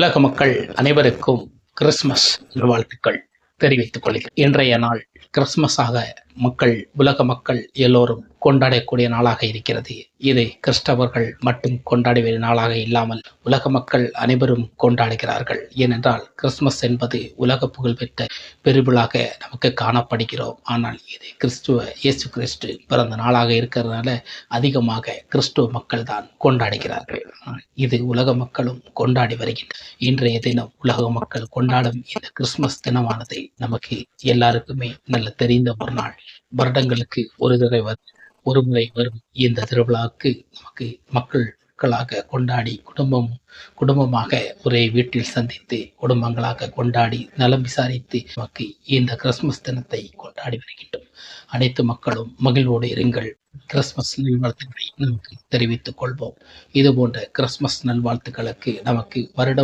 உலக மக்கள் அனைவருக்கும் கிறிஸ்துமஸ் நல்வாழ்த்துக்கள் தெரிவித்துக் கொள்கிறேன். இன்றைய நாள் கிறிஸ்துமஸாக உலக மக்கள் எல்லோரும் கொண்டாடக்கூடிய நாளாக இருக்கிறது. இது கிறிஸ்தவர்கள் மட்டும் கொண்டாடுகிற நாளாக இல்லாமல் உலக மக்கள் அனைவரும் கொண்டாடுகிறார்கள். ஏனென்றால் கிறிஸ்துமஸ் என்பது உலக புகழ்பெற்ற பெருவிழாக நமக்கு காணப்படுகிறோம். ஆனால் இது இயேசு கிறிஸ்து பிறந்த நாளாக இருக்கிறதுனால அதிகமாக கிறிஸ்துவ மக்கள் தான் கொண்டாடுகிறார்கள். இது உலக மக்களும் கொண்டாடி வருகின்றனர். இன்றைய தினம் உலக மக்கள் கொண்டாடும் இந்த கிறிஸ்துமஸ் தினமானது நமக்கு எல்லாருக்குமே நல்ல தெரிந்த ஒரு நாள். வருடங்களுக்கு ஒரு முறை வரும் இந்த திருவிழாவுக்கு நமக்கு மக்களாக கொண்டாடி குடும்பமாக ஒரே வீட்டில் சந்தித்து குடும்பங்களாக கொண்டாடி நலம் விசாரித்து நமக்கு இந்த கிறிஸ்துமஸ் தினத்தை கொண்டாடி வருகின்றோம். அனைத்து மக்களும் மகிழ்வோடு இருங்கள். கிறிஸ்துமஸ் நல்வாழ்த்துக்களை நமக்கு தெரிவித்துக் கொள்வோம். இது போன்ற கிறிஸ்துமஸ் நல்வாழ்த்துக்களுக்கு நமக்கு வருட